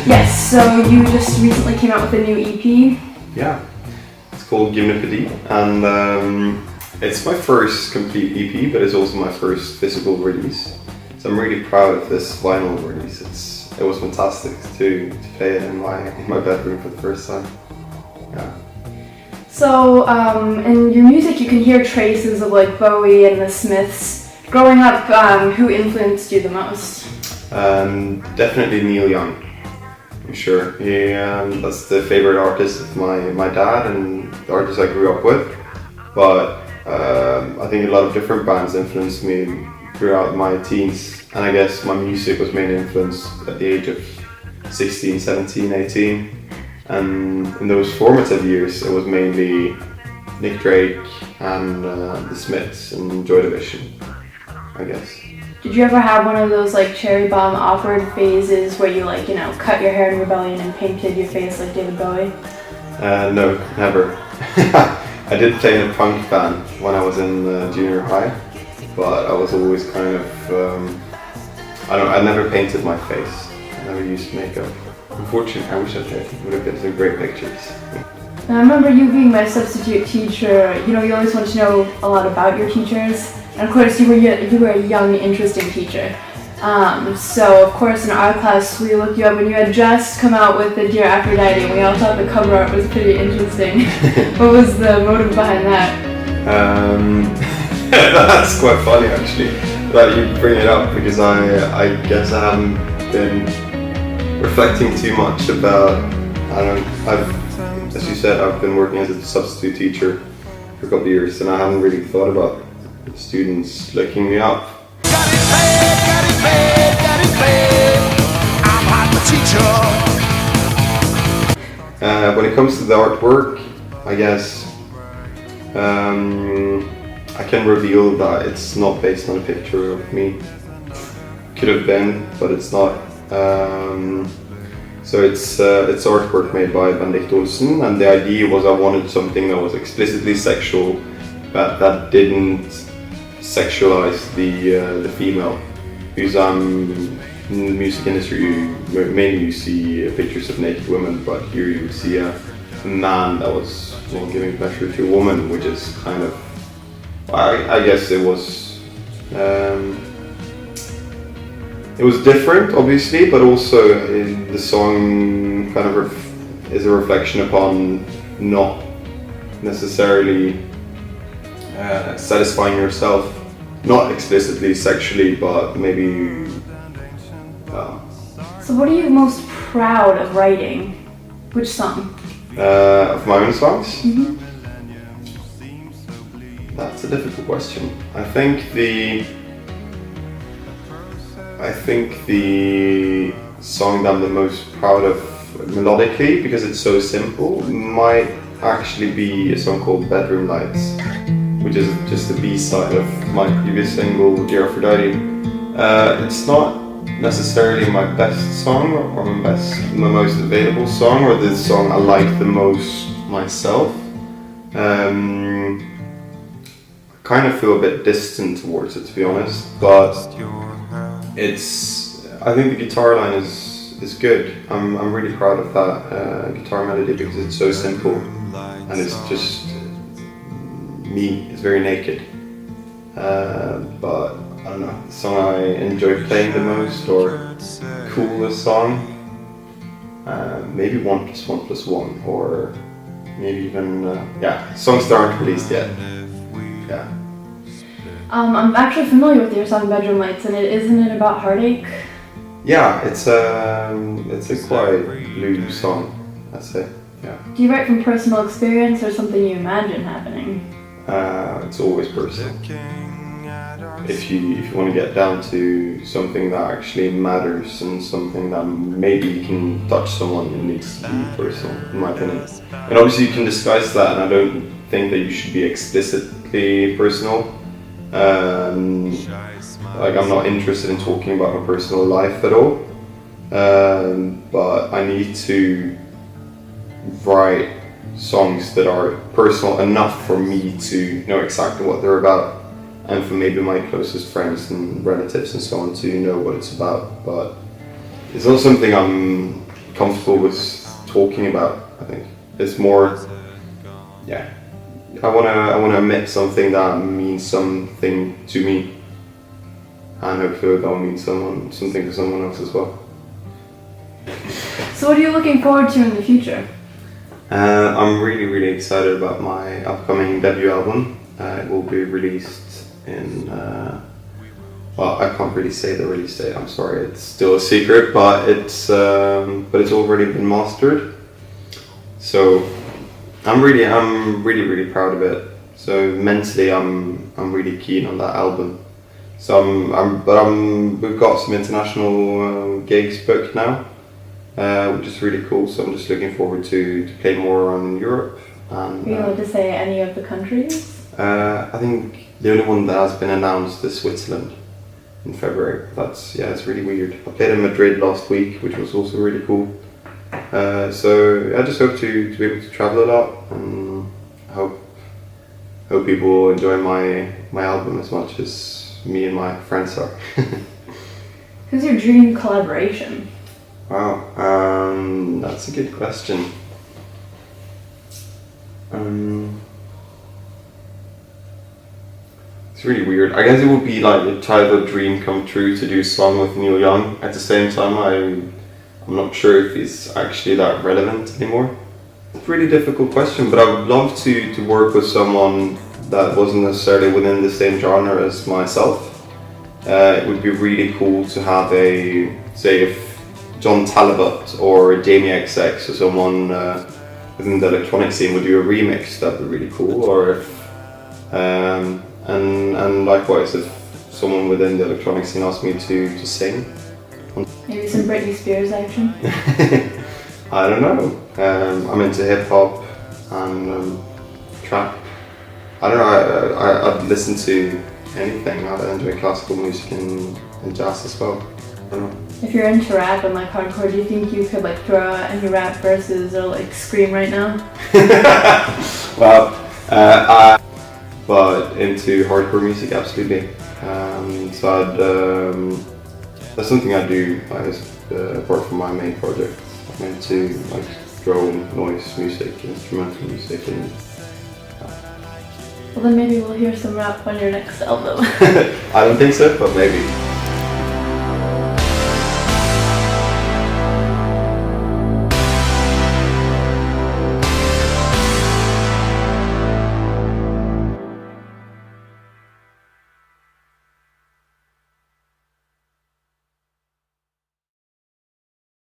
Yes, so you just recently came out with a new EP. Yeah, it's called Gymnopédie, and it's my first complete EP, but it's also my first physical release. So I'm really proud of this vinyl release. It was fantastic to play it in my bedroom for the first time. Yeah. So in your music you can hear traces of like Bowie and the Smiths. Growing up, who influenced you the most? Definitely Neil Young, I'm sure. That's the favorite artist of my dad and the artist I grew up with. But I think a lot of different bands influenced me throughout my teens. And I guess my music was mainly influenced at the age of 16, 17, 18. And in those formative years, it was mainly Nick Drake and the Smiths and Joy Division, I guess. Did you ever have one of those like cherry bomb awkward phases where you like, cut your hair in rebellion and painted your face like David Bowie? No, never. I did play in a punk band when I was in junior high, but I was always kind of, I never painted my face. I never used makeup. Unfortunately, I wish I did. It would have been some great pictures. I remember you being my substitute teacher. You always want to know a lot about your teachers. And of course, you were a young, interesting teacher. So of course, in our class, we looked you up and you had just come out with the Dear Aphrodite, and we all thought the cover art was pretty interesting. What was the motive behind that? That's quite funny actually, that you bring it up, because I guess I haven't been reflecting too much about, as you said, I've been working as a substitute teacher for a couple of years, and I haven't really thought about students looking me up. When it comes to the artwork, I guess I can reveal that it's not based on a picture of me. Could have been, but it's not. So it's artwork made by Benedikt Olsen, and the idea was I wanted something that was explicitly sexual, but that didn't sexualize the female. Because in the music industry, mainly you see pictures of naked women, but here you see a man that was giving pleasure to a woman, which is kind of, I guess it was different, obviously, but also the song kind of is a reflection upon not necessarily satisfying yourself, not explicitly sexually, but maybe. So what are you most proud of writing? Which song? Of my own songs? Mm-hmm. That's a difficult question. I think the song that I'm the most proud of melodically, because it's so simple, might actually be a song called Bedroom Lights, which is just the B-side of my previous single, Dear Aphrodite. It's not necessarily my best song or my most available song, or the song I like the most myself. I kind of feel a bit distant towards it, to be honest, but I think the guitar line is good. I'm really proud of that guitar melody, because it's so simple and it's just me. It's very naked. But I don't know, the song I enjoy playing the most or coolest song, maybe 1+1+1, or maybe even songs that aren't released yet. Yeah. I'm actually familiar with your song Bedroom Lights, and isn't it about heartache? Yeah, it's a quite blue song, I'd say. Yeah. Do you write from personal experience or something you imagine happening? It's always personal. If you want to get down to something that actually matters and something that maybe can touch someone, it needs to be personal, in my opinion. And obviously you can disguise that, and I don't think that you should be explicitly personal. Like, I'm not interested in talking about my personal life at all, but I need to write songs that are personal enough for me to know exactly what they're about, and for maybe my closest friends and relatives and so on to know what it's about. But it's not something I'm comfortable with talking about. I think it's more, yeah. I wanna admit something that means something to me, and hopefully that will mean something to someone else as well. So what are you looking forward to in the future? I'm really excited about my upcoming debut album. It will be released in, well, I can't really say the release date, I'm sorry, it's still a secret, but it's already been mastered. So I'm really proud of it. So mentally I'm really keen on that album. So we've got some international gigs booked now, which is really cool. So I'm just looking forward to play more on Europe. And, are you able to say any of the countries? I think the only one that has been announced is Switzerland in February. It's really weird. I played in Madrid last week, which was also really cool. So I just hope to be able to travel a lot, and hope people enjoy my album as much as me and my friends are. Who's your dream collaboration? Wow, that's a good question. It's really weird. I guess it would be like a type of dream come true to do a song with Neil Young. At the same time, I'm not sure if he's actually that relevant anymore. It's a really difficult question, but I would love to work with someone that wasn't necessarily within the same genre as myself. It would be really cool to have say if John Talbot or Jamie XX or someone within the electronic scene would do a remix, that'd be really cool. Or if and likewise, if someone within the electronic scene asked me to sing. Maybe some Britney Spears action? I don't know. I'm into hip hop and trap. I don't know. I'd listen to anything. I enjoy classical music and jazz as well. I don't know. If you're into rap and like hardcore, do you think you could like throw out any rap verses or like scream right now? Well, but into hardcore music, absolutely. So that's something I do, I guess, apart from my main project. I'm into like drone, noise music, instrumental music, and well then maybe we'll hear some rap on your next album. I don't think so, but maybe.